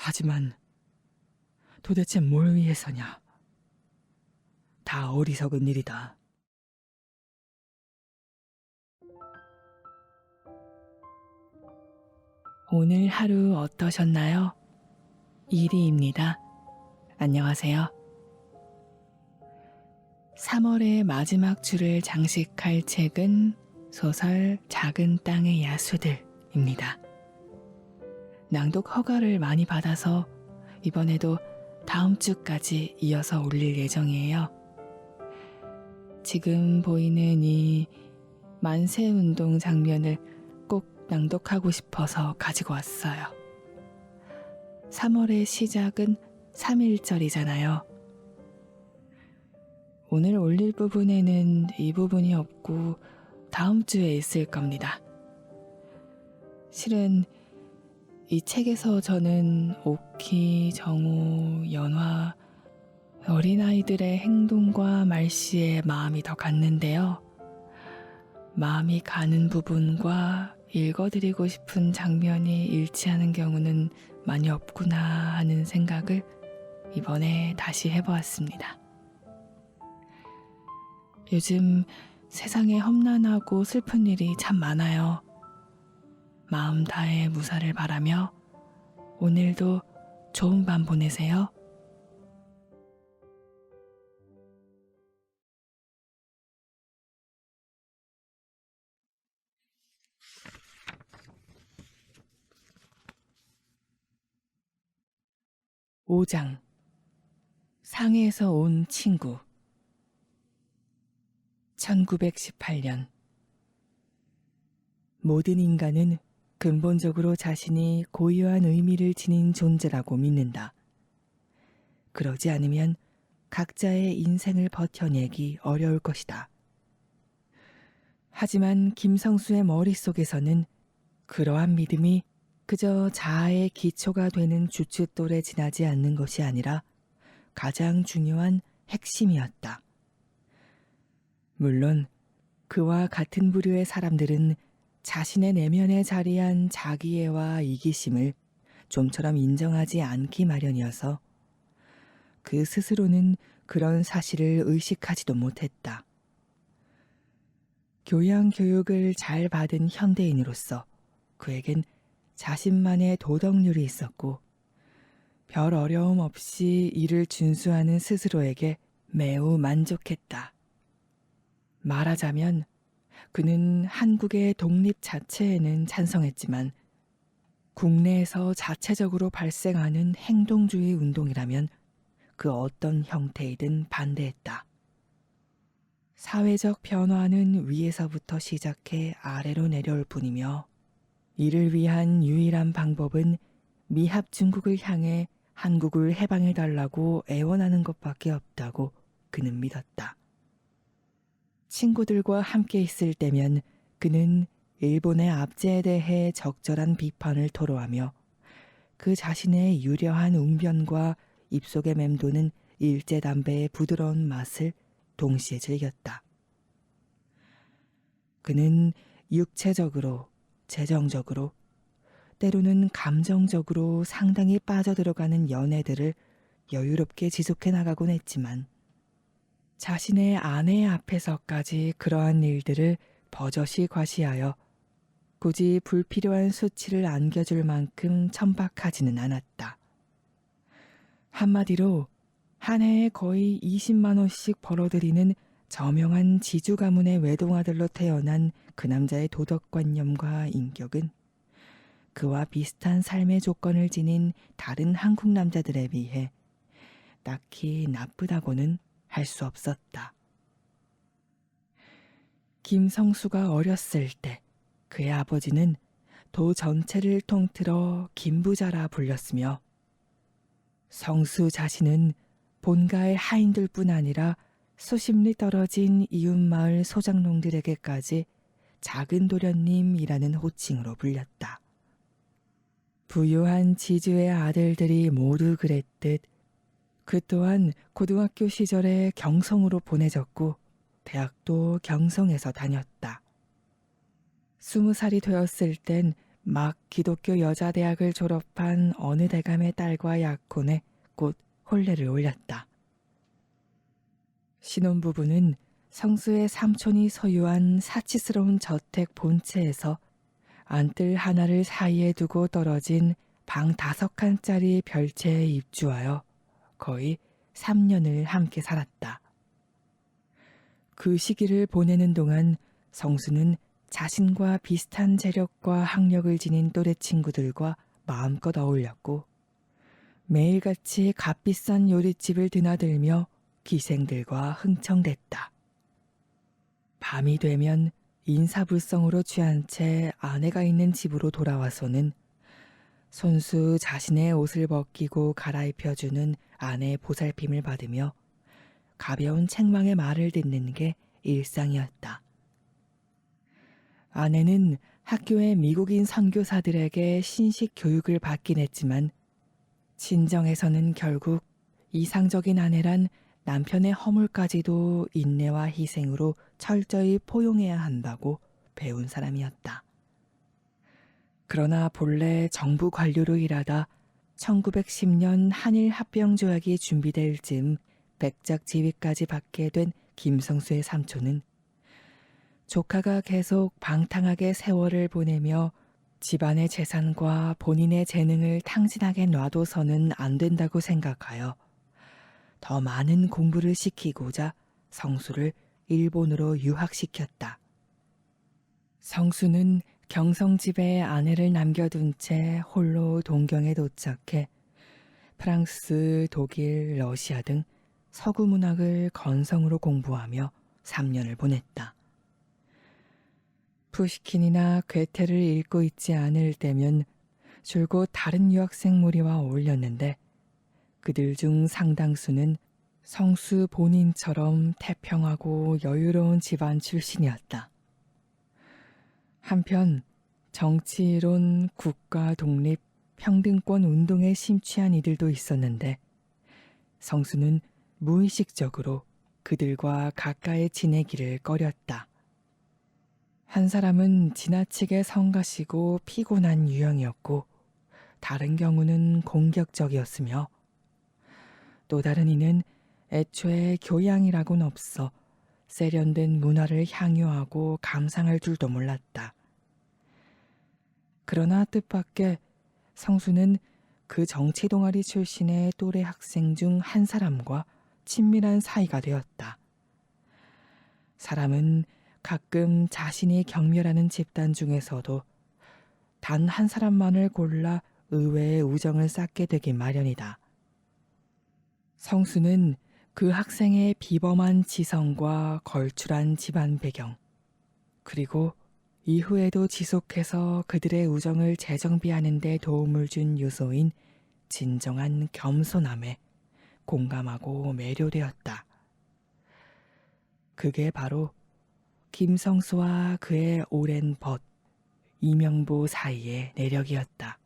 하지만 도대체 뭘 위해서냐? 다 어리석은 일이다. 오늘 하루 어떠셨나요? 이리입니다. 안녕하세요. 3월의 마지막 주를 장식할 책은 소설 작은 땅의 야수들입니다. 낭독 허가를 많이 받아서 이번에도 다음 주까지 이어서 올릴 예정이에요. 지금 보이는 이 만세 운동 장면을 꼭 낭독하고 싶어서 가지고 왔어요. 3월의 시작은 3.1절이잖아요. 오늘 올릴 부분에는 이 부분이 없고 다음 주에 있을 겁니다. 실은 이 책에서 저는 오키, 정호, 연화, 어린아이들의 행동과 말씨에 마음이 더 갔는데요. 마음이 가는 부분과 읽어드리고 싶은 장면이 일치하는 경우는 많이 없구나 하는 생각을 이번에 다시 해보았습니다. 요즘 세상에 험난하고 슬픈 일이 참 많아요. 마음 다해 무사를 바라며 오늘도 좋은 밤 보내세요. (5장) 상해에서 온 친구. 1918년. 모든 인간은 근본적으로 자신이 고유한 의미를 지닌 존재라고 믿는다. 그러지 않으면 각자의 인생을 버텨내기 어려울 것이다. 하지만 김성수의 머릿속에서는 그러한 믿음이 그저 자아의 기초가 되는 주춧돌에 지나지 않는 것이 아니라 가장 중요한 핵심이었다. 물론 그와 같은 부류의 사람들은 자신의 내면에 자리한 자기애와 이기심을 좀처럼 인정하지 않기 마련이어서 그 스스로는 그런 사실을 의식하지도 못했다. 교양 교육을 잘 받은 현대인으로서 그에겐 자신만의 도덕률이 있었고 별 어려움 없이 이를 준수하는 스스로에게 매우 만족했다. 말하자면 그는 한국의 독립 자체에는 찬성했지만 국내에서 자체적으로 발생하는 행동주의 운동이라면 그 어떤 형태이든 반대했다. 사회적 변화는 위에서부터 시작해 아래로 내려올 뿐이며 이를 위한 유일한 방법은 미합 중국을 향해 한국을 해방해달라고 애원하는 것밖에 없다고 그는 믿었다. 친구들과 함께 있을 때면 그는 일본의 압제에 대해 적절한 비판을 토로하며 그 자신의 유려한 웅변과 입속에 맴도는 일제담배의 부드러운 맛을 동시에 즐겼다. 그는 육체적으로, 재정적으로, 때로는 감정적으로 상당히 빠져들어가는 연애들을 여유롭게 지속해 나가곤 했지만 자신의 아내 앞에서까지 그러한 일들을 버젓이 과시하여 굳이 불필요한 수치를 안겨줄 만큼 천박하지는 않았다. 한마디로 한 해에 거의 20만 원씩 벌어들이는 저명한 지주 가문의 외동아들로 태어난 그 남자의 도덕관념과 인격은 그와 비슷한 삶의 조건을 지닌 다른 한국 남자들에 비해 딱히 나쁘다고는 할 수 없었다. 김성수가 어렸을 때 그의 아버지는 도 전체를 통틀어 김부자라 불렸으며 성수 자신은 본가의 하인들뿐 아니라 수십 리 떨어진 이웃마을 소장농들에게까지 작은 도련님이라는 호칭으로 불렸다. 부유한 지주의 아들들이 모두 그랬듯 그 또한 고등학교 시절에 경성으로 보내졌고 대학도 경성에서 다녔다. 20살이 되었을 땐 막 기독교 여자대학을 졸업한 어느 대감의 딸과 약혼해 곧 혼례를 올렸다. 신혼부부는 성수의 삼촌이 소유한 사치스러운 저택 본체에서 안뜰 하나를 사이에 두고 떨어진 방 5칸짜리 별채에 입주하여 거의 3년을 함께 살았다. 그 시기를 보내는 동안 성수는 자신과 비슷한 재력과 학력을 지닌 또래 친구들과 마음껏 어울렸고 매일같이 값비싼 요릿집을 드나들며 기생들과 흥청댔다. 밤이 되면 인사불성으로 취한 채 아내가 있는 집으로 돌아와서는 손수 자신의 옷을 벗기고 갈아입혀주는 아내의 보살핌을 받으며 가벼운 책망의 말을 듣는 게 일상이었다. 아내는 학교의 미국인 선교사들에게 신식 교육을 받긴 했지만 친정에서는 결국 이상적인 아내란 남편의 허물까지도 인내와 희생으로 철저히 포용해야 한다고 배운 사람이었다. 그러나 본래 정부 관료로 일하다 1910년 한일 합병조약이 준비될 즈음 백작 지위까지 받게 된 김성수의 삼촌은 조카가 계속 방탕하게 세월을 보내며 집안의 재산과 본인의 재능을 탕진하게 놔둬서는 안 된다고 생각하여 더 많은 공부를 시키고자 성수를 일본으로 유학시켰다. 성수는 경성집에 아내를 남겨둔 채 홀로 동경에 도착해 프랑스, 독일, 러시아 등 서구 문학을 건성으로 공부하며 3년을 보냈다. 푸시킨이나 괴테를 읽고 있지 않을 때면 줄곧 다른 유학생 무리와 어울렸는데 그들 중 상당수는 성수 본인처럼 태평하고 여유로운 집안 출신이었다. 한편 정치이론, 국가 독립, 평등권 운동에 심취한 이들도 있었는데 성수는 무의식적으로 그들과 가까이 지내기를 꺼렸다. 한 사람은 지나치게 성가시고 피곤한 유형이었고 다른 경우는 공격적이었으며 또 다른 이는 애초에 교양이라고는 없어 세련된 문화를 향유하고 감상할 줄도 몰랐다. 그러나 뜻밖의 성수는 그 정치 동아리 출신의 또래 학생 중 한 사람과 친밀한 사이가 되었다. 사람은 가끔 자신이 경멸하는 집단 중에서도 단 한 사람만을 골라 의외의 우정을 쌓게 되기 마련이다. 성수는 그 학생의 비범한 지성과 걸출한 집안 배경, 그리고 이후에도 지속해서 그들의 우정을 재정비하는 데 도움을 준 요소인 진정한 겸손함에 공감하고 매료되었다. 그게 바로 김성수와 그의 오랜 벗, 이명보 사이의 내력이었다.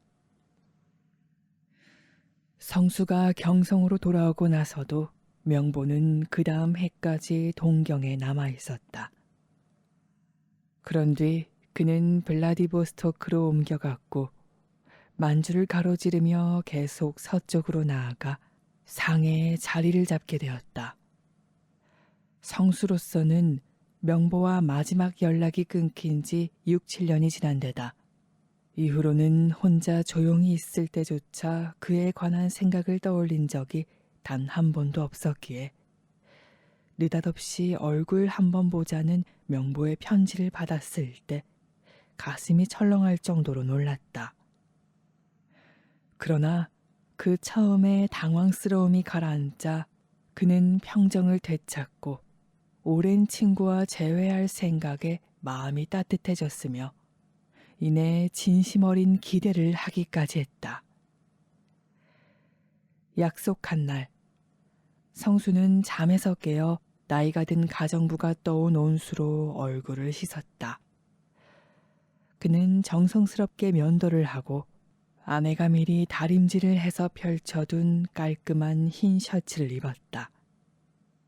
성수가 경성으로 돌아오고 나서도 명보는 그 다음 해까지 동경에 남아 있었다. 그런 뒤 그는 블라디보스토크로 옮겨갔고 만주를 가로지르며 계속 서쪽으로 나아가 상해에 자리를 잡게 되었다. 성수로서는 명보와 마지막 연락이 끊긴 지 6, 7년이 지난 데다 이후로는 혼자 조용히 있을 때조차 그에 관한 생각을 떠올린 적이 단 한 번도 없었기에 느닷없이 얼굴 한번 보자는 명보의 편지를 받았을 때 가슴이 철렁할 정도로 놀랐다. 그러나 그 처음에 당황스러움이 가라앉자 그는 평정을 되찾고 오랜 친구와 재회할 생각에 마음이 따뜻해졌으며 이내 진심 어린 기대를 하기까지 했다. 약속한 날, 성수는 잠에서 깨어 나이가 든 가정부가 떠온 온수로 얼굴을 씻었다. 그는 정성스럽게 면도를 하고 아내가 미리 다림질을 해서 펼쳐둔 깔끔한 흰 셔츠를 입었다.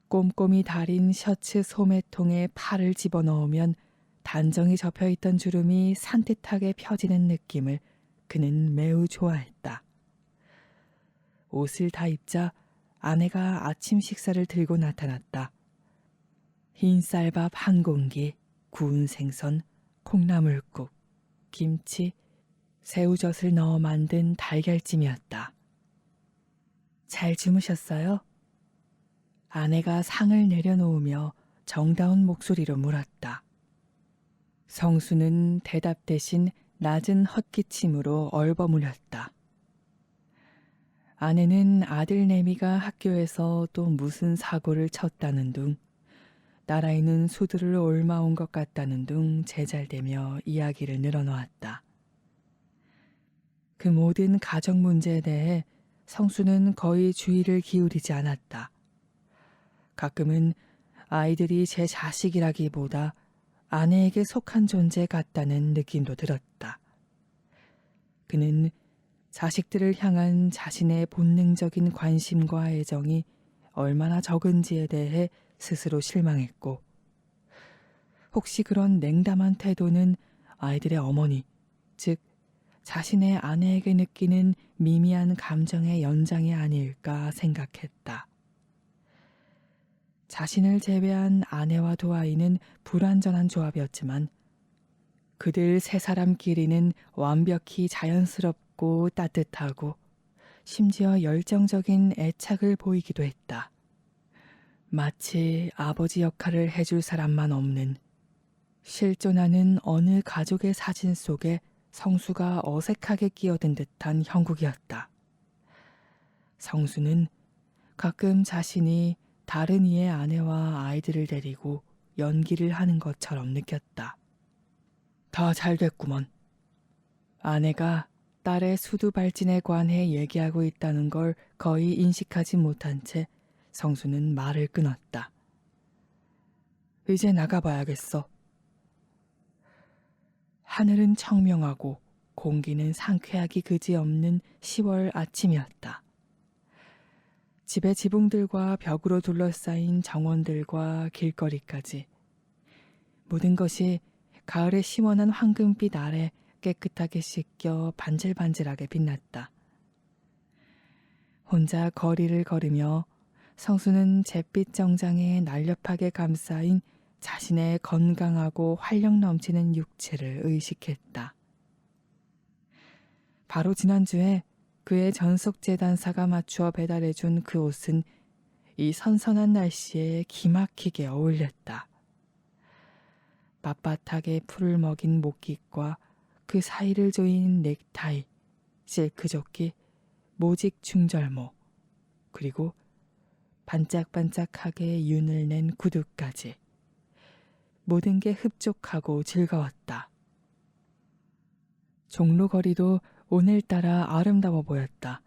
꼼꼼히 다린 셔츠 소매통에 팔을 집어넣으면 단정히 접혀있던 주름이 산뜻하게 펴지는 느낌을 그는 매우 좋아했다. 옷을 다 입자 아내가 아침 식사를 들고 나타났다. 흰 쌀밥 한 공기, 구운 생선, 콩나물국, 김치, 새우젓을 넣어 만든 달걀찜이었다. 잘 주무셨어요? 아내가 상을 내려놓으며 정다운 목소리로 물었다. 성수는 대답 대신 낮은 헛기침으로 얼버무렸다. 아내는 아들 내미가 학교에서 또 무슨 사고를 쳤다는 둥, 나라에는 수두를 옮아온 것 같다는 둥 제잘되며 이야기를 늘어놓았다. 그 모든 가정 문제에 대해 성수는 거의 주의를 기울이지 않았다. 가끔은 아이들이 제 자식이라기보다 아내에게 속한 존재 같다는 느낌도 들었다. 그는 자식들을 향한 자신의 본능적인 관심과 애정이 얼마나 적은지에 대해 스스로 실망했고, 혹시 그런 냉담한 태도는 아이들의 어머니, 즉 자신의 아내에게 느끼는 미미한 감정의 연장이 아닐까 생각했다. 자신을 제외한 아내와 두 아이는 불완전한 조합이었지만 그들 세 사람끼리는 완벽히 자연스럽고 따뜻하고 심지어 열정적인 애착을 보이기도 했다. 마치 아버지 역할을 해줄 사람만 없는, 실존하는 어느 가족의 사진 속에 성수가 어색하게 끼어든 듯한 형국이었다. 성수는 가끔 자신이 다른 이의 아내와 아이들을 데리고 연기를 하는 것처럼 느꼈다. 다 잘됐구먼. 아내가 딸의 수두 발진에 관해 얘기하고 있다는 걸 거의 인식하지 못한 채 성수는 말을 끊었다. 이제 나가봐야겠어. 하늘은 청명하고 공기는 상쾌하기 그지없는 10월 아침이었다. 집의 지붕들과 벽으로 둘러싸인 정원들과 길거리까지 모든 것이 가을의 시원한 황금빛 아래 깨끗하게 씻겨 반질반질하게 빛났다. 혼자 거리를 걸으며 성수는 잿빛 정장에 날렵하게 감싸인 자신의 건강하고 활력 넘치는 육체를 의식했다. 바로 지난주에 그의 전속 재단사가 맞추어 배달해준 그 옷은 이 선선한 날씨에 기막히게 어울렸다. 빳빳하게 풀을 먹인 목깃과 그 사이를 조인 넥타이, 실크 조끼, 모직 중절모, 그리고 반짝반짝하게 윤을 낸 구두까지. 모든 게 흡족하고 즐거웠다. 종로거리도 오늘따라 아름다워 보였다.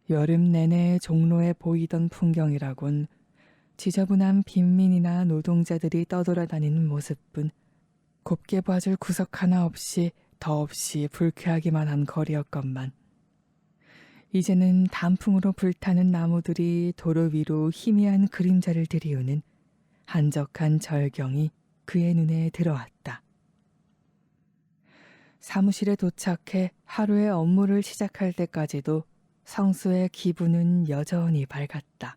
여름 내내 종로에 보이던 풍경이라곤 지저분한 빈민이나 노동자들이 떠돌아다니는 모습뿐 곱게 봐줄 구석 하나 없이 더없이 불쾌하기만 한 거리였건만 이제는 단풍으로 불타는 나무들이 도로 위로 희미한 그림자를 들이우는 한적한 절경이 그의 눈에 들어왔다. 사무실에 도착해 하루의 업무를 시작할 때까지도 성수의 기분은 여전히 밝았다.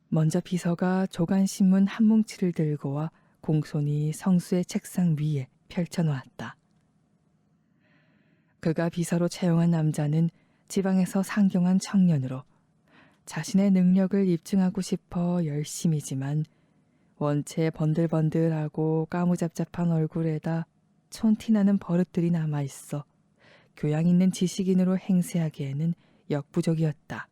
먼저 비서가 조간신문 한 뭉치를 들고 와 공손히 성수의 책상 위에 펼쳐놓았다. 그가 비서로 채용한 남자는 지방에서 상경한 청년으로 자신의 능력을 입증하고 싶어 열심이지만 원체 번들번들하고 까무잡잡한 얼굴에다 촌티나는 버릇들이 남아있어 교양 있는 지식인으로 행세하기에는 역부족이었다.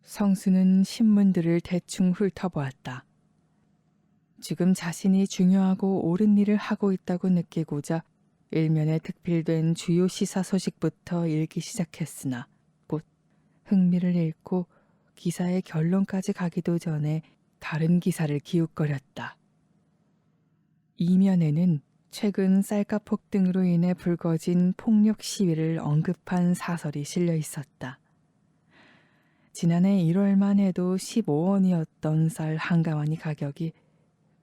성수는 신문들을 대충 훑어보았다. 지금 자신이 중요하고 옳은 일을 하고 있다고 느끼고자 일면에 특필된 주요 시사 소식부터 읽기 시작했으나 곧 흥미를 잃고 기사의 결론까지 가기도 전에 다른 기사를 기웃거렸다. 이면에는 최근 쌀값 폭등으로 인해 불거진 폭력 시위를 언급한 사설이 실려 있었다. 지난해 1월만 해도 15원이었던 쌀 한 가마니 가격이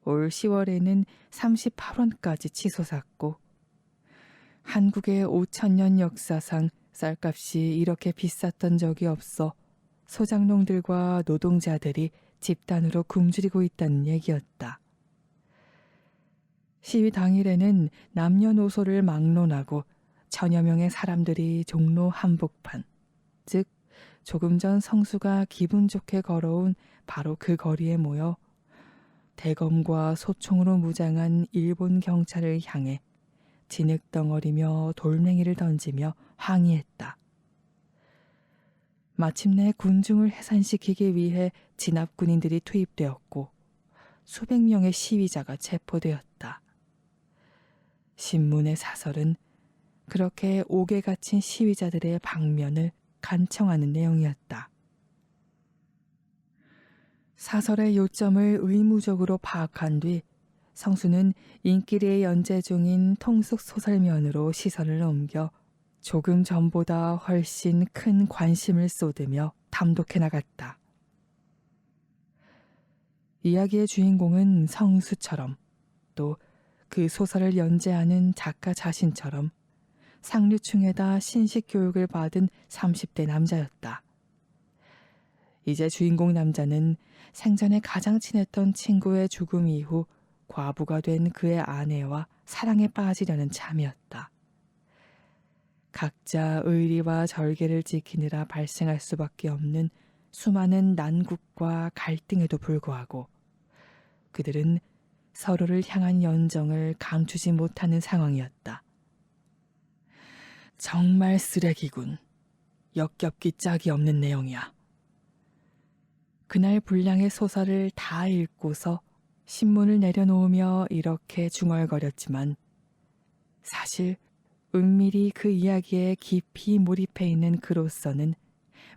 올 10월에는 38원까지 치솟았고 한국의 5천년 역사상 쌀값이 이렇게 비쌌던 적이 없어 소작농들과 노동자들이 집단으로 굶주리고 있다는 얘기였다. 시위 당일에는 남녀노소를 막론하고 천여 명의 사람들이 종로 한복판, 즉 조금 전 성수가 기분 좋게 걸어온 바로 그 거리에 모여 대검과 소총으로 무장한 일본 경찰을 향해 진흙덩어리며 돌멩이를 던지며 항의했다. 마침내 군중을 해산시키기 위해 진압 군인들이 투입되었고 수백 명의 시위자가 체포되었다. 신문의 사설은 그렇게 옥에 갇힌 시위자들의 방면을 간청하는 내용이었다. 사설의 요점을 의무적으로 파악한 뒤 성수는 인기리에 연재 중인 통속 소설면으로 시선을 옮겨 조금 전보다 훨씬 큰 관심을 쏟으며 탐독해 나갔다. 이야기의 주인공은 성수처럼 또 그 소설을 연재하는 작가 자신처럼 상류층에다 신식 교육을 받은 30대 남자였다. 이제 주인공 남자는 생전에 가장 친했던 친구의 죽음 이후 과부가 된 그의 아내와 사랑에 빠지려는 참이었다. 각자 의리와 절개를 지키느라 발생할 수밖에 없는 수많은 난국과 갈등에도 불구하고 그들은 서로를 향한 연정을 감추지 못하는 상황이었다. 정말 쓰레기군. 역겹기 짝이 없는 내용이야. 그날 분량의 소설을 다 읽고서 신문을 내려놓으며 이렇게 중얼거렸지만 사실 은밀히 그 이야기에 깊이 몰입해 있는 그로서는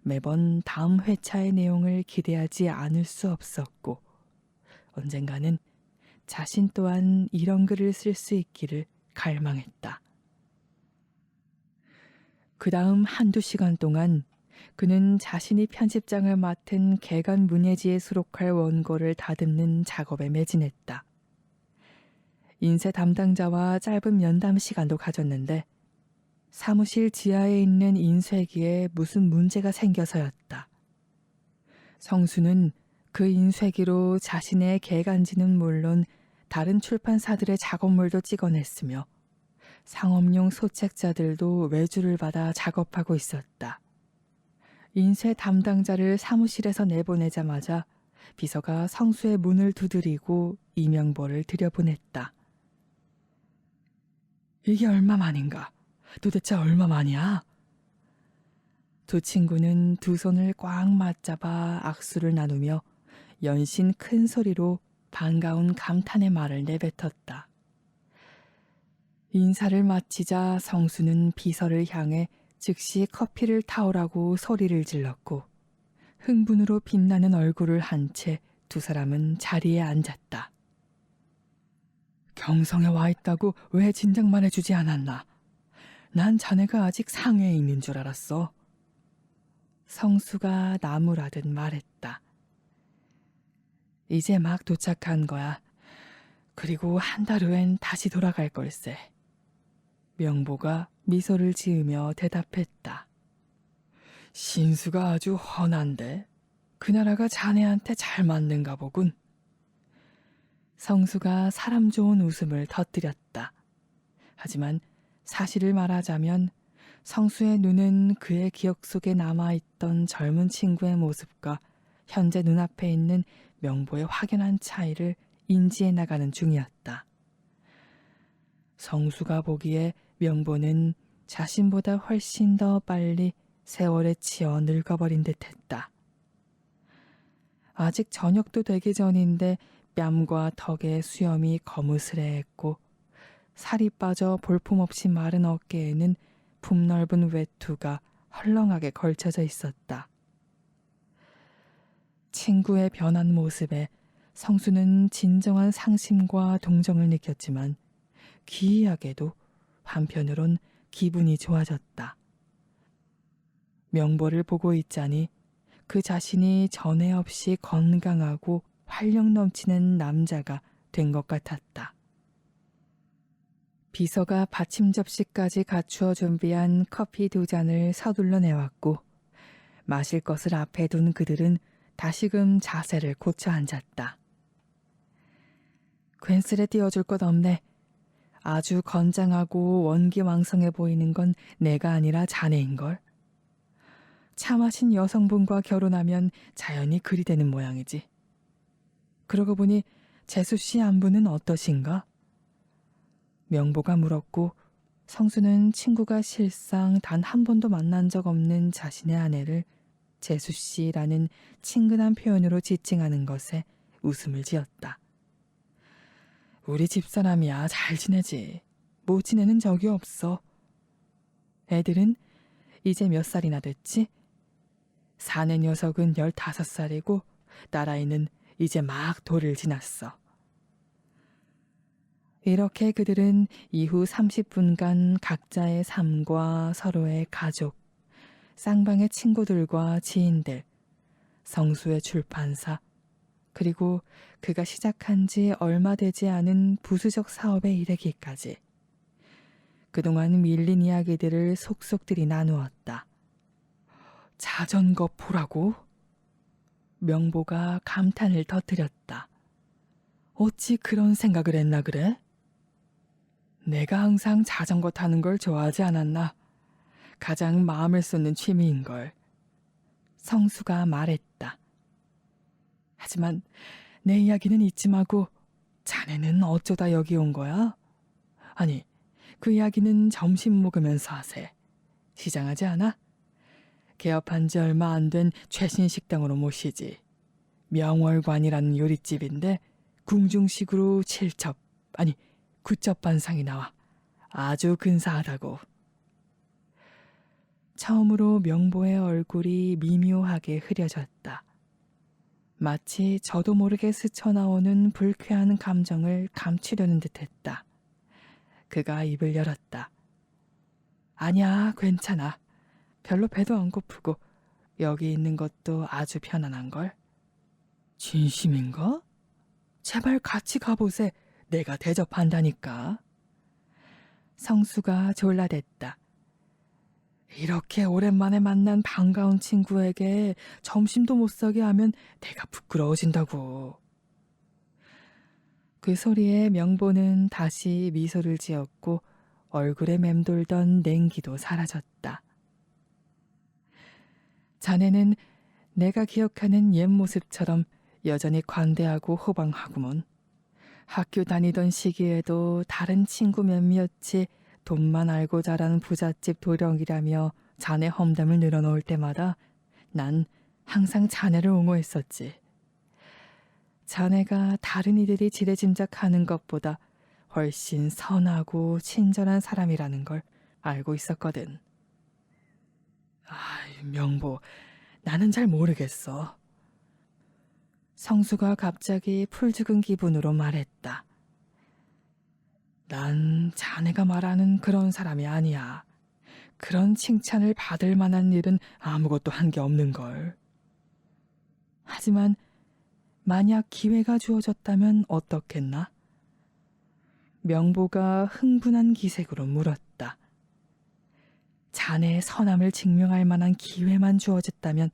매번 다음 회차의 내용을 기대하지 않을 수 없었고 언젠가는 자신 또한 이런 글을 쓸 수 있기를 갈망했다. 그 다음 한두 시간 동안 그는 자신이 편집장을 맡은 개간 문예지에 수록할 원고를 다듬는 작업에 매진했다. 인쇄 담당자와 짧은 면담 시간도 가졌는데 사무실 지하에 있는 인쇄기에 무슨 문제가 생겨서였다. 성수는 그 인쇄기로 자신의 개간지는 물론 다른 출판사들의 작업물도 찍어냈으며 상업용 소책자들도 외주를 받아 작업하고 있었다. 인쇄 담당자를 사무실에서 내보내자마자 비서가 성수의 문을 두드리고 이명보를 들여보냈다. 이게 얼마만인가? 도대체 얼마만이야? 두 친구는 두 손을 꽉 맞잡아 악수를 나누며 연신 큰 소리로 반가운 감탄의 말을 내뱉었다. 인사를 마치자 성수는 비서를 향해 즉시 커피를 타오라고 소리를 질렀고 흥분으로 빛나는 얼굴을 한 채 두 사람은 자리에 앉았다. 경성에 와 있다고 왜 진작만 해주지 않았나? 난 자네가 아직 상해에 있는 줄 알았어. 성수가 나무라듯 말했다. 이제 막 도착한 거야. 그리고 한 달 후엔 다시 돌아갈 걸세. 명보가 미소를 지으며 대답했다. 신수가 아주 훤한데 그 나라가 자네한테 잘 맞는가 보군. 성수가 사람 좋은 웃음을 터뜨렸다. 하지만 사실을 말하자면 성수의 눈은 그의 기억 속에 남아있던 젊은 친구의 모습과 현재 눈앞에 있는 명보의 확연한 차이를 인지해 나가는 중이었다. 성수가 보기에 명보는 자신보다 훨씬 더 빨리 세월에 치여 늙어버린 듯했다. 아직 저녁도 되기 전인데 뺨과 턱에 수염이 거무스레했고 살이 빠져 볼품없이 마른 어깨에는 품넓은 외투가 헐렁하게 걸쳐져 있었다. 친구의 변한 모습에 성수는 진정한 상심과 동정을 느꼈지만 기이하게도 한편으론 기분이 좋아졌다. 명보를 보고 있자니 그 자신이 전에 없이 건강하고 활력 넘치는 남자가 된 것 같았다. 비서가 받침 접시까지 갖추어 준비한 커피 2잔을 서둘러 내왔고 마실 것을 앞에 둔 그들은 다시금 자세를 고쳐 앉았다. 괜스레 띄워줄 것 없네. 아주 건장하고 원기왕성해 보이는 건 내가 아니라 자네인걸. 차 마신 여성분과 결혼하면 자연히 그리 되는 모양이지. 그러고 보니 재수 씨 안부는 어떠신가? 명보가 물었고 성수는 친구가 실상 단 한 번도 만난 적 없는 자신의 아내를 재수 씨라는 친근한 표현으로 지칭하는 것에 웃음을 지었다. 우리 집사람이야 잘 지내지. 못 지내는 적이 없어. 애들은 이제 몇 살이나 됐지? 사내 녀석은 15살이고 딸아이는 이제 막 돌을 지났어. 이렇게 그들은 이후 30분간 각자의 삶과 서로의 가족, 쌍방의 친구들과 지인들, 성수의 출판사, 그리고 그가 시작한 지 얼마 되지 않은 부수적 사업에 이르기까지 그동안 밀린 이야기들을 속속들이 나누었다. 자전거 포라고? 명보가 감탄을 터뜨렸다. 어찌 그런 생각을 했나 그래? 내가 항상 자전거 타는 걸 좋아하지 않았나? 가장 마음을 쏟는 취미인걸. 성수가 말했다. 하지만 내 이야기는 잊지 마고 자네는 어쩌다 여기 온 거야? 아니, 그 이야기는 점심 먹으면서 하세. 시장하지 않아? 개업한 지 얼마 안 된 최신 식당으로 모시지. 명월관이라는 요리집인데 궁중식으로 7첩, 아니 9첩 반상이 나와. 아주 근사하다고. 처음으로 명보의 얼굴이 미묘하게 흐려졌다. 마치 저도 모르게 스쳐나오는 불쾌한 감정을 감추려는 듯했다. 그가 입을 열었다. 아니야, 괜찮아. 별로 배도 안 고프고 여기 있는 것도 아주 편안한걸. 진심인가? 제발 같이 가보세. 내가 대접한다니까. 성수가 졸라댔다. 이렇게 오랜만에 만난 반가운 친구에게 점심도 못 사게 하면 내가 부끄러워진다고. 그 소리에 명보는 다시 미소를 지었고 얼굴에 맴돌던 냉기도 사라졌다. 자네는 내가 기억하는 옛 모습처럼 여전히 관대하고 호방하구먼. 학교 다니던 시기에도 다른 친구 몇몇이 돈만 알고 자란 부잣집 도령이라며 자네 험담을 늘어놓을 때마다 난 항상 자네를 옹호했었지. 자네가 다른 이들이 지레짐작하는 것보다 훨씬 선하고 친절한 사람이라는 걸 알고 있었거든. 명보, 나는 잘 모르겠어. 성수가 갑자기 풀죽은 기분으로 말했다. 난 자네가 말하는 그런 사람이 아니야. 그런 칭찬을 받을 만한 일은 아무것도 한 게 없는걸. 하지만 만약 기회가 주어졌다면 어떻겠나? 명보가 흥분한 기색으로 물었다. 자네의 선함을 증명할 만한 기회만 주어졌다면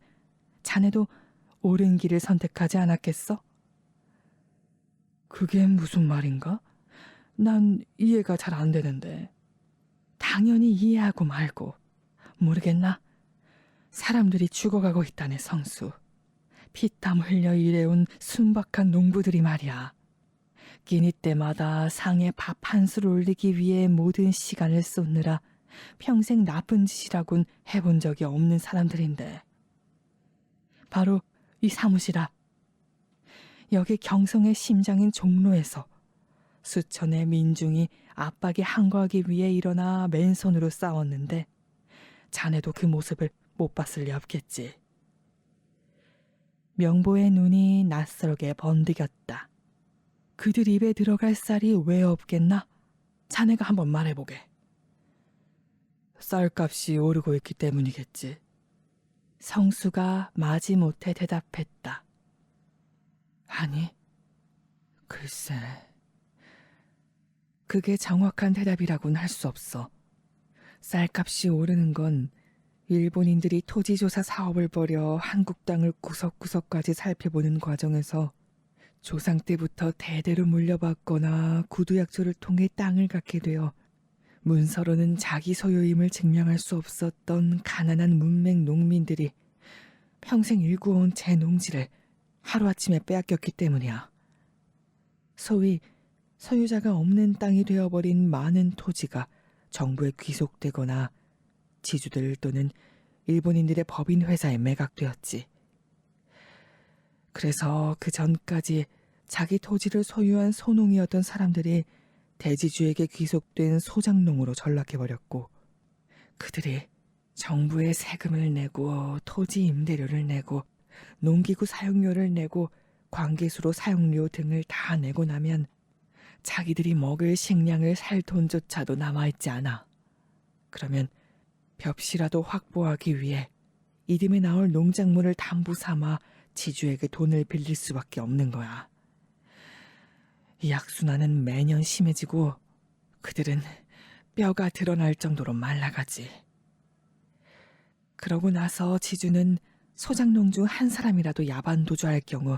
자네도 옳은 길을 선택하지 않았겠어? 그게 무슨 말인가? 난 이해가 잘 안 되는데. 당연히 이해하고 말고. 모르겠나? 사람들이 죽어가고 있다네, 성수. 피땀 흘려 일해온 순박한 농부들이 말이야. 끼니 때마다 상에 밥 한 술 올리기 위해 모든 시간을 쏟느라 평생 나쁜 짓이라곤 해본 적이 없는 사람들인데. 바로 이 사무실 앞. 여기 경성의 심장인 종로에서 수천의 민중이 압박에 항거하기 위해 일어나 맨손으로 싸웠는데 자네도 그 모습을 못 봤을 리 없겠지. 명보의 눈이 낯설게 번득였다. 그들 입에 들어갈 쌀이 왜 없겠나? 자네가 한번 말해보게. 쌀값이 오르고 있기 때문이겠지. 성수가 마지못해 대답했다. 아니, 글쎄... 그게 정확한 대답이라고는 할 수 없어. 쌀값이 오르는 건 일본인들이 토지조사 사업을 벌여 한국 땅을 구석구석까지 살펴보는 과정에서 조상 때부터 대대로 물려받거나 구두약조를 통해 땅을 갖게 되어 문서로는 자기 소유임을 증명할 수 없었던 가난한 문맹 농민들이 평생 일구어온 제 농지를 하루아침에 빼앗겼기 때문이야. 소위 소유자가 없는 땅이 되어버린 많은 토지가 정부에 귀속되거나 지주들 또는 일본인들의 법인 회사에 매각되었지. 그래서 그 전까지 자기 토지를 소유한 소농이었던 사람들이 대지주에게 귀속된 소장농으로 전락해버렸고, 그들이 정부에 세금을 내고 토지 임대료를 내고 농기구 사용료를 내고 관계수로 사용료 등을 다 내고 나면 자기들이 먹을 식량을 살 돈조차도 남아있지 않아. 그러면 벽시라도 확보하기 위해 이듬해 나올 농작물을 담보 삼아 지주에게 돈을 빌릴 수밖에 없는 거야. 이 악순환은 매년 심해지고 그들은 뼈가 드러날 정도로 말라가지. 그러고 나서 지주는 소장농 중 한 사람이라도 야반도주할 경우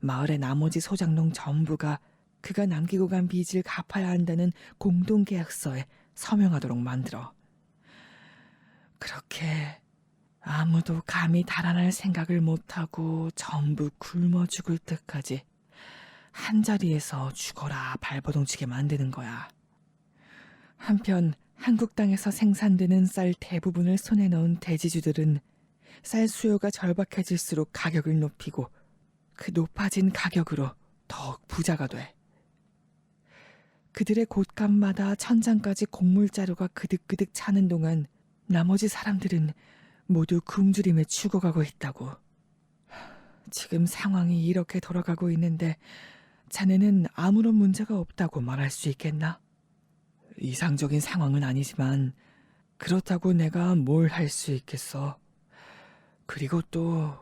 마을의 나머지 소장농 전부가 그가 남기고 간 빚을 갚아야 한다는 공동계약서에 서명하도록 만들어. 그렇게 아무도 감히 달아날 생각을 못하고 전부 굶어 죽을 때까지 한자리에서 죽어라 발버둥치게 만드는 거야. 한편 한국 땅에서 생산되는 쌀 대부분을 손에 넣은 대지주들은 쌀 수요가 절박해질수록 가격을 높이고 그 높아진 가격으로 더욱 부자가 돼. 그들의 곳간마다 천장까지 곡물자루가 그득그득 차는 동안 나머지 사람들은 모두 굶주림에 죽어가고 있다고. 지금 상황이 이렇게 돌아가고 있는데 자네는 아무런 문제가 없다고 말할 수 있겠나? 이상적인 상황은 아니지만 그렇다고 내가 뭘 할 수 있겠어. 그리고 또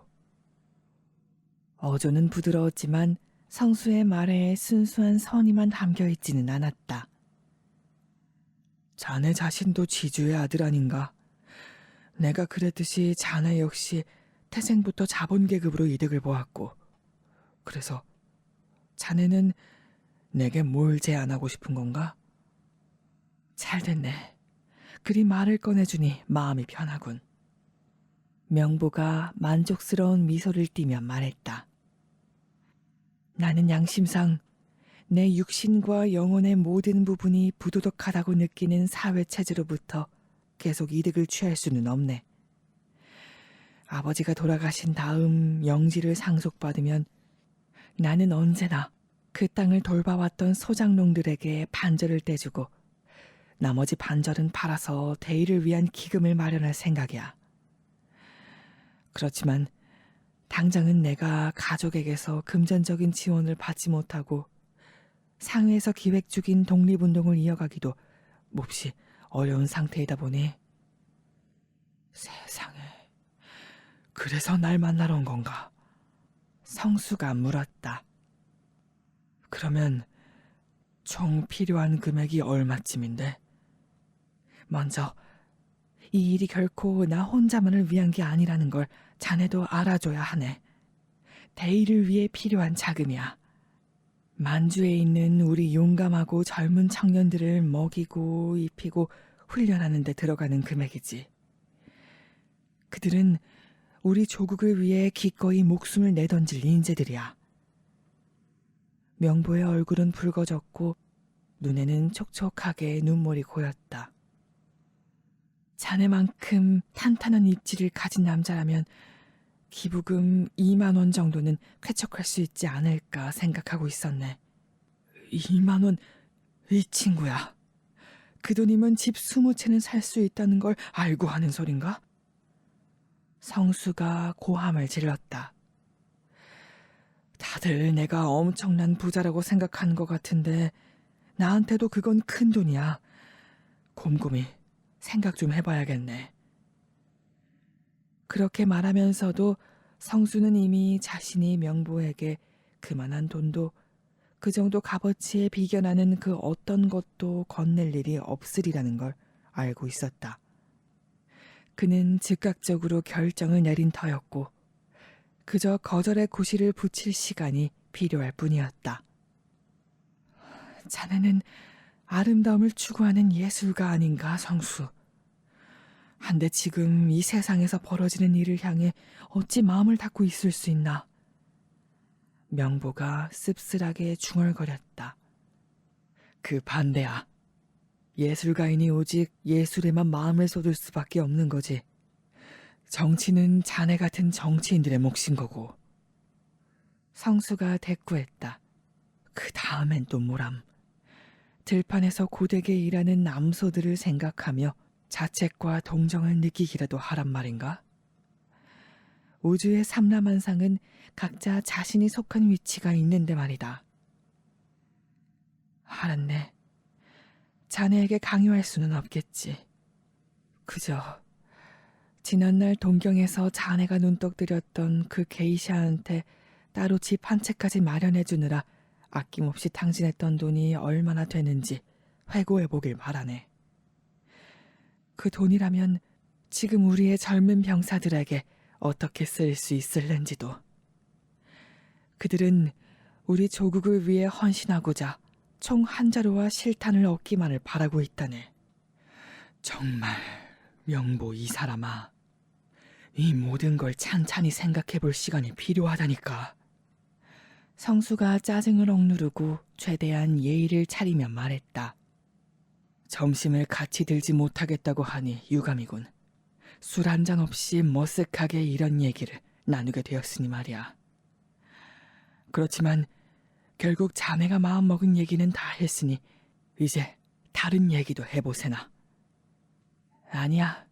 어조는 부드러웠지만 성수의 말에 순수한 선의만 담겨있지는 않았다. 자네 자신도 지주의 아들 아닌가? 내가 그랬듯이 자네 역시 태생부터 자본계급으로 이득을 보았고, 그래서 자네는 내게 뭘 제안하고 싶은 건가? 잘됐네. 그리 말을 꺼내주니 마음이 편하군. 명보가 만족스러운 미소를 띠며 말했다. 나는 양심상 내 육신과 영혼의 모든 부분이 부도덕하다고 느끼는 사회체제로부터 계속 이득을 취할 수는 없네. 아버지가 돌아가신 다음 영지를 상속받으면 나는 언제나 그 땅을 돌봐왔던 소장농들에게 반절을 떼주고 나머지 반절은 팔아서 대의를 위한 기금을 마련할 생각이야. 그렇지만 당장은 내가 가족에게서 금전적인 지원을 받지 못하고 상회에서 기획 중인 독립운동을 이어가기도 몹시 어려운 상태이다 보니. 세상에, 그래서 날 만나러 온 건가? 성수가 물었다. 그러면 총 필요한 금액이 얼마쯤인데? 먼저 이 일이 결코 나 혼자만을 위한 게 아니라는 걸 자네도 알아줘야 하네. 대의를 위해 필요한 자금이야. 만주에 있는 우리 용감하고 젊은 청년들을 먹이고 입히고 훈련하는 데 들어가는 금액이지. 그들은 우리 조국을 위해 기꺼이 목숨을 내던질 인재들이야. 명보의 얼굴은 붉어졌고 눈에는 촉촉하게 눈물이 고였다. 자네만큼 탄탄한 입지를 가진 남자라면 기부금 2만 원 정도는 쾌척할 수 있지 않을까 생각하고 있었네. 2만 원? 이 친구야. 그 돈이면 집 20채는 살 수 있다는 걸 알고 하는 소린가? 성수가 고함을 질렀다. 다들 내가 엄청난 부자라고 생각하는 것 같은데 나한테도 그건 큰 돈이야. 곰곰이 생각 좀 해봐야겠네. 그렇게 말하면서도 성수는 이미 자신이 명보에게 그만한 돈도 그 정도 값어치에 비견하는 그 어떤 것도 건넬 일이 없으리라는 걸 알고 있었다. 그는 즉각적으로 결정을 내린 터였고 그저 거절의 고시를 붙일 시간이 필요할 뿐이었다. 자네는 아름다움을 추구하는 예술가 아닌가, 성수. 한데 지금 이 세상에서 벌어지는 일을 향해 어찌 마음을 닫고 있을 수 있나? 명보가 씁쓸하게 중얼거렸다. 그 반대야. 예술가인이 오직 예술에만 마음을 쏟을 수밖에 없는 거지. 정치는 자네 같은 정치인들의 몫인 거고. 성수가 대꾸했다. 그 다음엔 또 뭐람. 들판에서 고되게 일하는 남소들을 생각하며 자책과 동정을 느끼기라도 하란 말인가? 우주의 삼라만상은 각자 자신이 속한 위치가 있는데 말이다. 알았네. 자네에게 강요할 수는 없겠지. 그저 지난날 동경에서 자네가 눈독 들였던 그 게이샤한테 따로 집 한 채까지 마련해 주느라 아낌없이 탕진했던 돈이 얼마나 되는지 회고해 보길 바라네. 그 돈이라면 지금 우리의 젊은 병사들에게 어떻게 쓸 수 있을는지도. 그들은 우리 조국을 위해 헌신하고자 총 한 자루와 실탄을 얻기만을 바라고 있다네. 정말 명보 이 사람아. 이 모든 걸 찬찬히 생각해 볼 시간이 필요하다니까. 성수가 짜증을 억누르고 최대한 예의를 차리며 말했다. 점심을 같이 들지 못하겠다고 하니 유감이군. 술 한 잔 없이 머쓱하게 이런 얘기를 나누게 되었으니 말이야. 그렇지만 결국 자네가 마음먹은 얘기는 다 했으니 이제 다른 얘기도 해보세나. 아니야.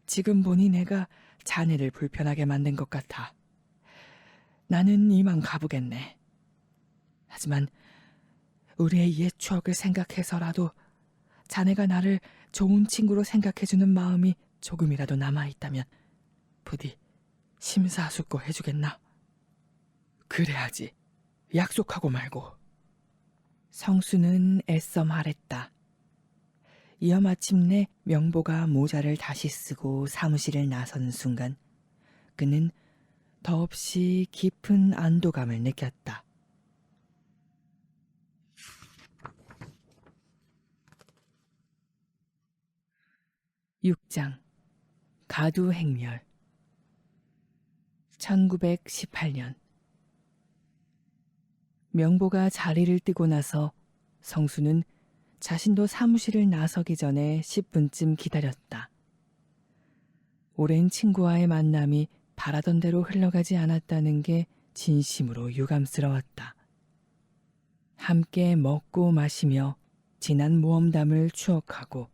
지금 보니 내가 자네를 불편하게 만든 것 같아. 나는 이만 가보겠네. 하지만 우리의 옛 추억을 생각해서라도 자네가 나를 좋은 친구로 생각해주는 마음이 조금이라도 남아있다면 부디 심사숙고 해주겠나? 그래야지. 약속하고 말고. 성수는 애써 말했다. 이어 마침내 명보가 모자를 다시 쓰고 사무실을 나선 순간 그는 더없이 깊은 안도감을 느꼈다. 6장 가두행렬 1918년 명보가 자리를 뜨고 나서 성수는 자신도 사무실을 나서기 전에 10분쯤 기다렸다. 오랜 친구와의 만남이 바라던 대로 흘러가지 않았다는 게 진심으로 유감스러웠다. 함께 먹고 마시며 지난 모험담을 추억하고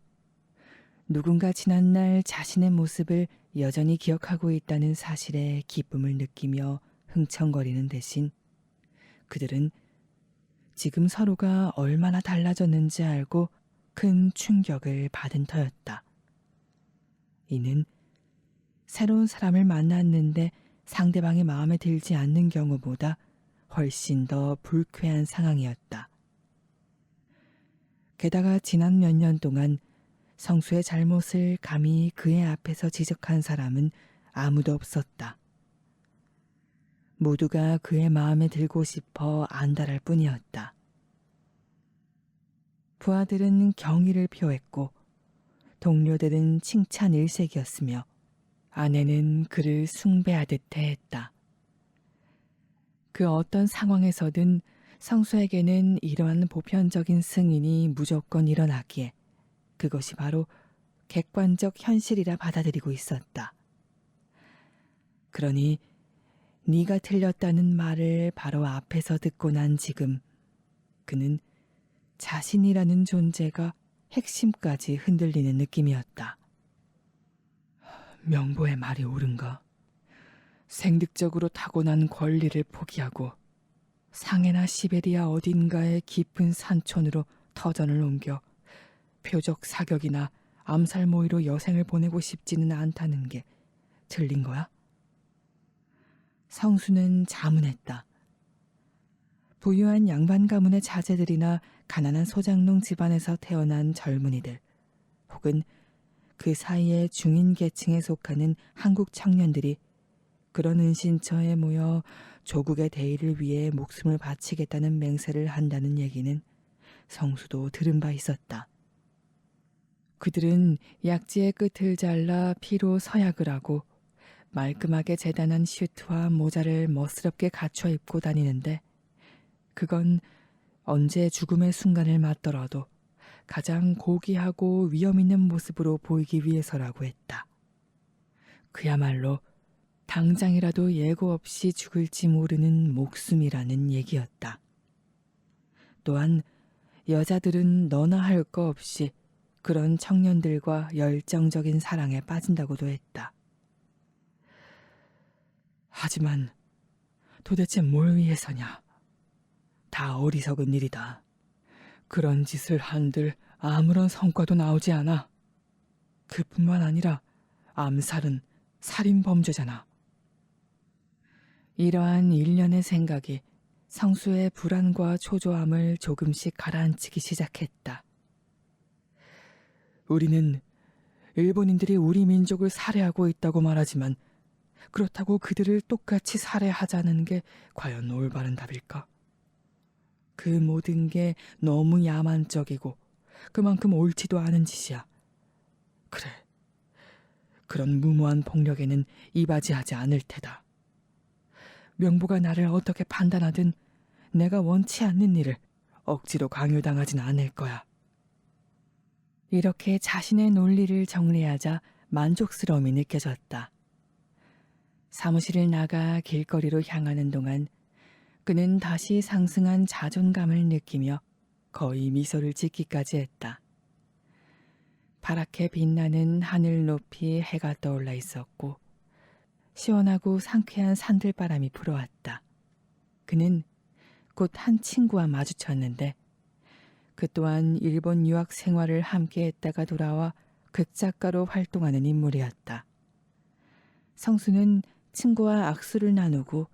누군가 지난날 자신의 모습을 여전히 기억하고 있다는 사실에 기쁨을 느끼며 흥청거리는 대신 그들은 지금 서로가 얼마나 달라졌는지 알고 큰 충격을 받은 터였다. 이는 새로운 사람을 만났는데 상대방의 마음에 들지 않는 경우보다 훨씬 더 불쾌한 상황이었다. 게다가 지난 몇 년 동안 성수의 잘못을 감히 그의 앞에서 지적한 사람은 아무도 없었다. 모두가 그의 마음에 들고 싶어 안달할 뿐이었다. 부하들은 경의를 표했고 동료들은 칭찬 일색이었으며 아내는 그를 숭배하듯 대했다. 그 어떤 상황에서든 성수에게는 이러한 보편적인 승인이 무조건 일어나기에 그것이 바로 객관적 현실이라 받아들이고 있었다. 그러니 네가 틀렸다는 말을 바로 앞에서 듣고 난 지금 그는 자신이라는 존재가 핵심까지 흔들리는 느낌이었다. 명보의 말이 옳은가? 생득적으로 타고난 권리를 포기하고 상해나 시베리아 어딘가의 깊은 산촌으로 터전을 옮겨 표적 사격이나 암살 모의로 여생을 보내고 싶지는 않다는 게 틀린 거야? 성수는 자문했다. 부유한 양반 가문의 자제들이나 가난한 소장농 집안에서 태어난 젊은이들, 혹은 그 사이의 중인 계층에 속하는 한국 청년들이 그런 은신처에 모여 조국의 대의를 위해 목숨을 바치겠다는 맹세를 한다는 얘기는 성수도 들은 바 있었다. 그들은 약지의 끝을 잘라 피로 서약을 하고 말끔하게 재단한 슈트와 모자를 멋스럽게 갖춰 입고 다니는데, 그건 언제 죽음의 순간을 맞더라도 가장 고귀하고 위험 있는 모습으로 보이기 위해서라고 했다. 그야말로 당장이라도 예고 없이 죽을지 모르는 목숨이라는 얘기였다. 또한 여자들은 너나 할 거 없이 그런 청년들과 열정적인 사랑에 빠진다고도 했다. 하지만 도대체 뭘 위해서냐? 다 어리석은 일이다. 그런 짓을 한들 아무런 성과도 나오지 않아. 그뿐만 아니라 암살은 살인 범죄잖아. 이러한 일련의 생각이 성수의 불안과 초조함을 조금씩 가라앉히기 시작했다. 우리는 일본인들이 우리 민족을 살해하고 있다고 말하지만, 그렇다고 그들을 똑같이 살해하자는 게 과연 올바른 답일까? 그 모든 게 너무 야만적이고 그만큼 옳지도 않은 짓이야. 그래, 그런 무모한 폭력에는 이바지하지 않을 테다. 명보가 나를 어떻게 판단하든 내가 원치 않는 일을 억지로 강요당하진 않을 거야. 이렇게 자신의 논리를 정리하자 만족스러움이 느껴졌다. 사무실을 나가 길거리로 향하는 동안 그는 다시 상승한 자존감을 느끼며 거의 미소를 짓기까지 했다. 파랗게 빛나는 하늘 높이 해가 떠올라 있었고 시원하고 상쾌한 산들바람이 불어왔다. 그는 곧 한 친구와 마주쳤는데, 그 또한 일본 유학 생활을 함께 했다가 돌아와 극작가로 활동하는 인물이었다. 성수는 친구와 악수를 나누고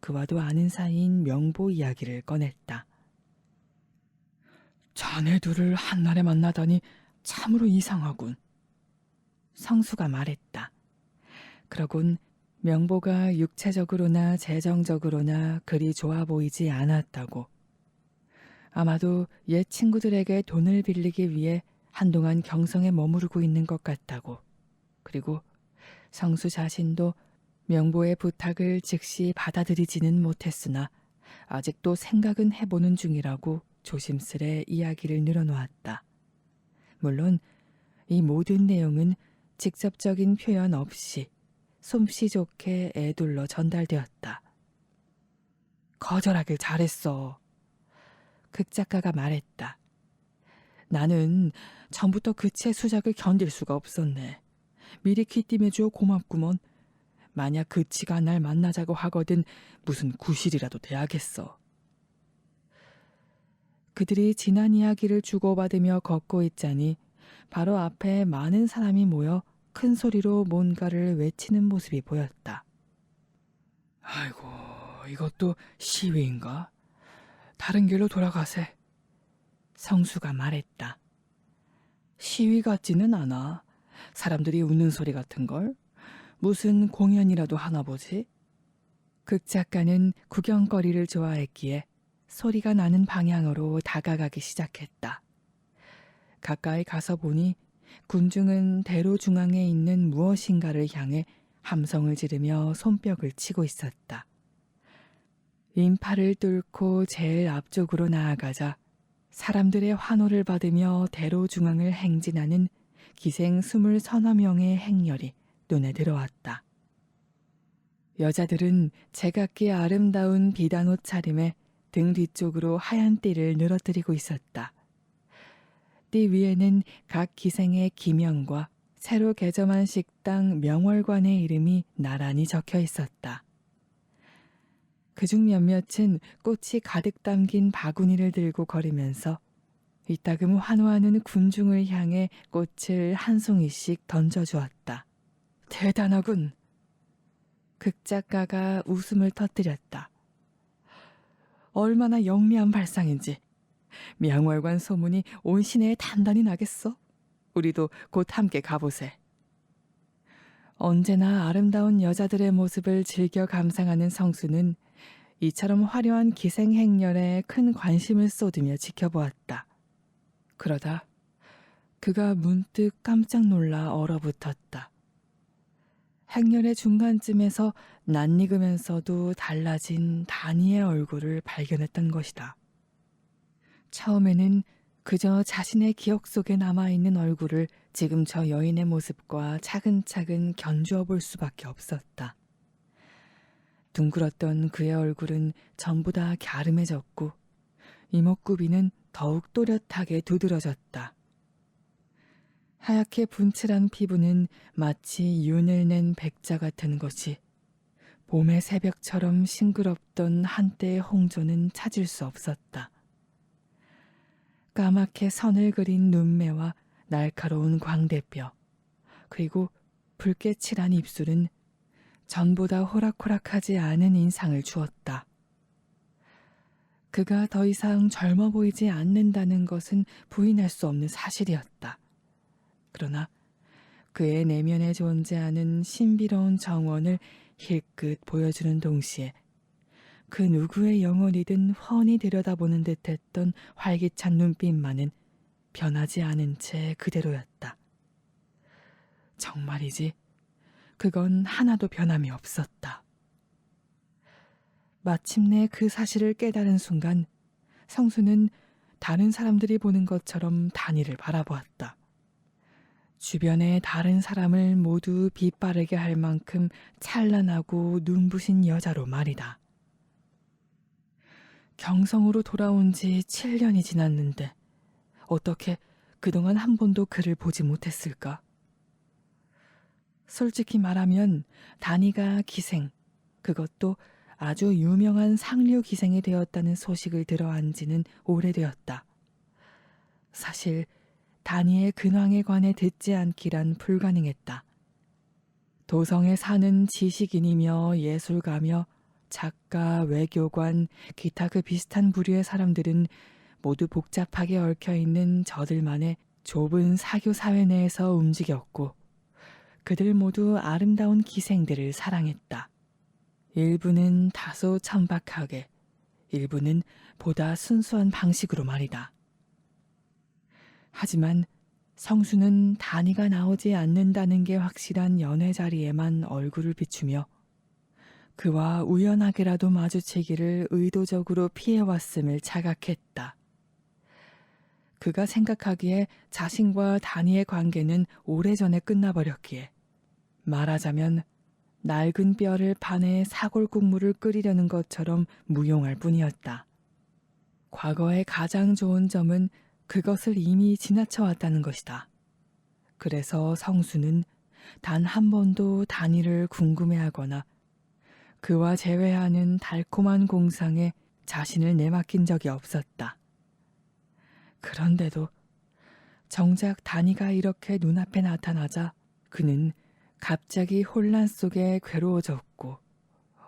그와도 아는 사이인 명보 이야기를 꺼냈다. 자네 둘을 한날에 만나다니 참으로 이상하군. 성수가 말했다. 그러곤 명보가 육체적으로나 재정적으로나 그리 좋아 보이지 않았다고. 아마도 옛 친구들에게 돈을 빌리기 위해 한동안 경성에 머무르고 있는 것 같다고. 그리고 성수 자신도 명보의 부탁을 즉시 받아들이지는 못했으나 아직도 생각은 해보는 중이라고 조심스레 이야기를 늘어놓았다. 물론 이 모든 내용은 직접적인 표현 없이 솜씨 좋게 애둘러 전달되었다. 거절하길 잘했어. 극작가가 말했다. 나는 전부터 그치의 수작을 견딜 수가 없었네. 미리 귀띔해줘 고맙구먼. 만약 그치가 날 만나자고 하거든 무슨 구실이라도 돼야겠어. 그들이 지난 이야기를 주고받으며 걷고 있자니 바로 앞에 많은 사람이 모여 큰 소리로 뭔가를 외치는 모습이 보였다. 아이고, 이것도 시위인가? 다른 길로 돌아가세. 성수가 말했다. 시위 같지는 않아. 사람들이 웃는 소리 같은걸? 무슨 공연이라도 하나 보지? 극작가는 구경거리를 좋아했기에 소리가 나는 방향으로 다가가기 시작했다. 가까이 가서 보니 군중은 대로 중앙에 있는 무엇인가를 향해 함성을 지르며 손뼉을 치고 있었다. 인파를 뚫고 제일 앞쪽으로 나아가자 사람들의 환호를 받으며 대로 중앙을 행진하는 기생 20서너 명의 행렬이 눈에 들어왔다. 여자들은 제각기 아름다운 비단 옷차림에 등 뒤쪽으로 하얀 띠를 늘어뜨리고 있었다. 띠 위에는 각 기생의 기명과 새로 개점한 식당 명월관의 이름이 나란히 적혀 있었다. 그중 몇몇은 꽃이 가득 담긴 바구니를 들고 걸으면서 이따금 환호하는 군중을 향해 꽃을 한 송이씩 던져주었다. 대단하군. 극작가가 웃음을 터뜨렸다. 얼마나 영리한 발상인지. 명월관 소문이 온 시내에 단단히 나겠어. 우리도 곧 함께 가보세. 언제나 아름다운 여자들의 모습을 즐겨 감상하는 성수는 이처럼 화려한 기생 행렬에 큰 관심을 쏟으며 지켜보았다. 그러다 그가 문득 깜짝 놀라 얼어붙었다. 행렬의 중간쯤에서 낯익으면서도 달라진 다니의 얼굴을 발견했던 것이다. 처음에는 그저 자신의 기억 속에 남아있는 얼굴을 지금 저 여인의 모습과 차근차근 견주어 볼 수밖에 없었다. 둥글었던 그의 얼굴은 전부 다 갸름해졌고 이목구비는 더욱 또렷하게 두드러졌다. 하얗게 분칠한 피부는 마치 윤을 낸 백자 같은 것이 봄의 새벽처럼 싱그럽던 한때의 홍조는 찾을 수 없었다. 까맣게 선을 그린 눈매와 날카로운 광대뼈, 그리고 붉게 칠한 입술은 전보다 호락호락하지 않은 인상을 주었다. 그가 더 이상 젊어 보이지 않는다는 것은 부인할 수 없는 사실이었다. 그러나 그의 내면에 존재하는 신비로운 정원을 힐끗 보여주는 동시에 그 누구의 영혼이든 훤히 들여다보는 듯했던 활기찬 눈빛만은 변하지 않은 채 그대로였다. 정말이지 그건 하나도 변함이 없었다. 마침내 그 사실을 깨달은 순간 성수는 다른 사람들이 보는 것처럼 다니를 바라보았다. 주변의 다른 사람을 모두 빛바르게 할 만큼 찬란하고 눈부신 여자로 말이다. 경성으로 돌아온 지 7년이 지났는데 어떻게 그동안 한 번도 그를 보지 못했을까? 솔직히 말하면 다니가 기생, 그것도 아주 유명한 상류 기생이 되었다는 소식을 들어안 지는 오래되었다. 사실 다니의 근황에 관해 듣지 않기란 불가능했다. 도성에 사는 지식인이며 예술가며 작가, 외교관, 기타 그 비슷한 부류의 사람들은 모두 복잡하게 얽혀있는 저들만의 좁은 사교 사회 내에서 움직였고 그들 모두 아름다운 기생들을 사랑했다. 일부는 다소 천박하게, 일부는 보다 순수한 방식으로 말이다. 하지만 성수는 다니가 나오지 않는다는 게 확실한 연회 자리에만 얼굴을 비추며 그와 우연하게라도 마주치기를 의도적으로 피해왔음을 자각했다. 그가 생각하기에 자신과 다니의 관계는 오래전에 끝나버렸기에 말하자면 낡은 뼈를 판에 사골국물을 끓이려는 것처럼 무용할 뿐이었다. 과거의 가장 좋은 점은 그것을 이미 지나쳐왔다는 것이다. 그래서 성수는 단 한 번도 다니를 궁금해하거나 그와 재회하는 달콤한 공상에 자신을 내맡긴 적이 없었다. 그런데도 정작 다니가 이렇게 눈앞에 나타나자 그는 갑자기 혼란 속에 괴로워졌고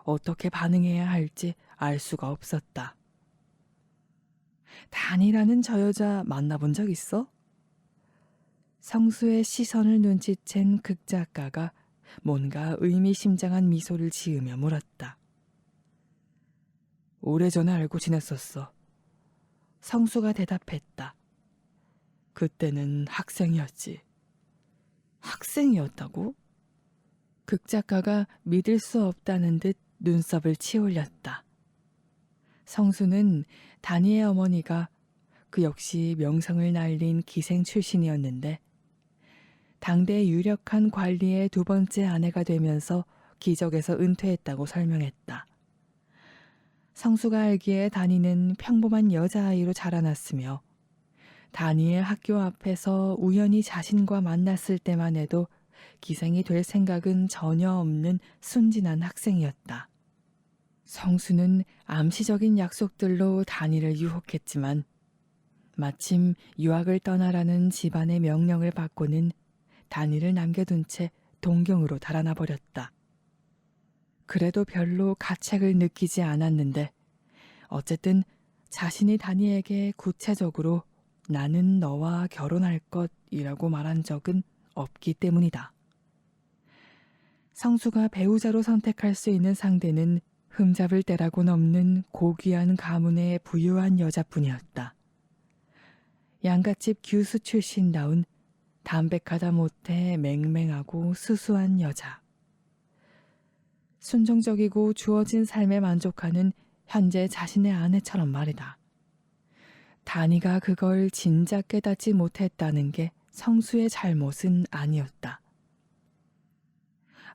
어떻게 반응해야 할지 알 수가 없었다. 다니라는 저 여자 만나본 적 있어? 성수의 시선을 눈치챈 극작가가 뭔가 의미심장한 미소를 지으며 물었다. 오래전에 알고 지냈었어. 성수가 대답했다. 그때는 학생이었지. 학생이었다고? 극작가가 믿을 수 없다는 듯 눈썹을 치올렸다. 성수는 다니의 어머니가 그 역시 명성을 날린 기생 출신이었는데 당대 유력한 관리의 두 번째 아내가 되면서 기적에서 은퇴했다고 설명했다. 성수가 알기에 다니는 평범한 여자아이로 자라났으며 다니의 학교 앞에서 우연히 자신과 만났을 때만 해도 기생이 될 생각은 전혀 없는 순진한 학생이었다. 성수는 암시적인 약속들로 다니를 유혹했지만 마침 유학을 떠나라는 집안의 명령을 받고는 다니를 남겨둔 채 동경으로 달아나 버렸다. 그래도 별로 가책을 느끼지 않았는데 어쨌든 자신이 다니에게 구체적으로 나는 너와 결혼할 것이라고 말한 적은 없기 때문이다. 성수가 배우자로 선택할 수 있는 상대는 흠잡을 데라고는 없는 고귀한 가문의 부유한 여자뿐이었다. 양갓집 교수 출신다운 담백하다 못해 맹맹하고 수수한 여자. 순종적이고 주어진 삶에 만족하는 현재 자신의 아내처럼 말이다. 다니가 그걸 진작 깨닫지 못했다는 게 성수의 잘못은 아니었다.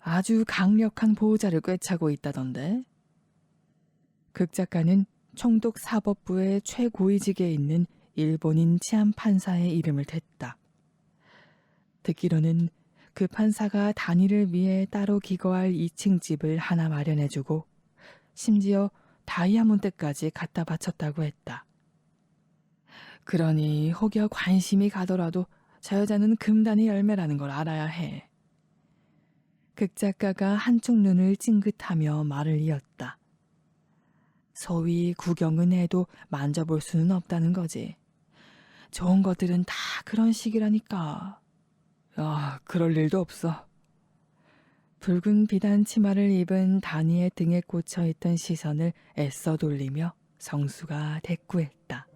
아주 강력한 보호자를 꿰차고 있다던데. 극작가는 총독 사법부의 최고위직에 있는 일본인 치안 판사의 이름을 댔다. 듣기로는 그 판사가 다니를 위해 따로 기거할 2층 집을 하나 마련해주고 심지어 다이아몬드까지 갖다 바쳤다고 했다. 그러니 혹여 관심이 가더라도 저 여자는 금단의 열매라는 걸 알아야 해. 극작가가 한쪽 눈을 찡긋하며 말을 이었다. 소위 구경은 해도 만져볼 수는 없다는 거지. 좋은 것들은 다 그런 식이라니까. 그럴 일도 없어. 붉은 비단 치마를 입은 다니의 등에 꽂혀있던 시선을 애써 돌리며 성수가 대꾸했다.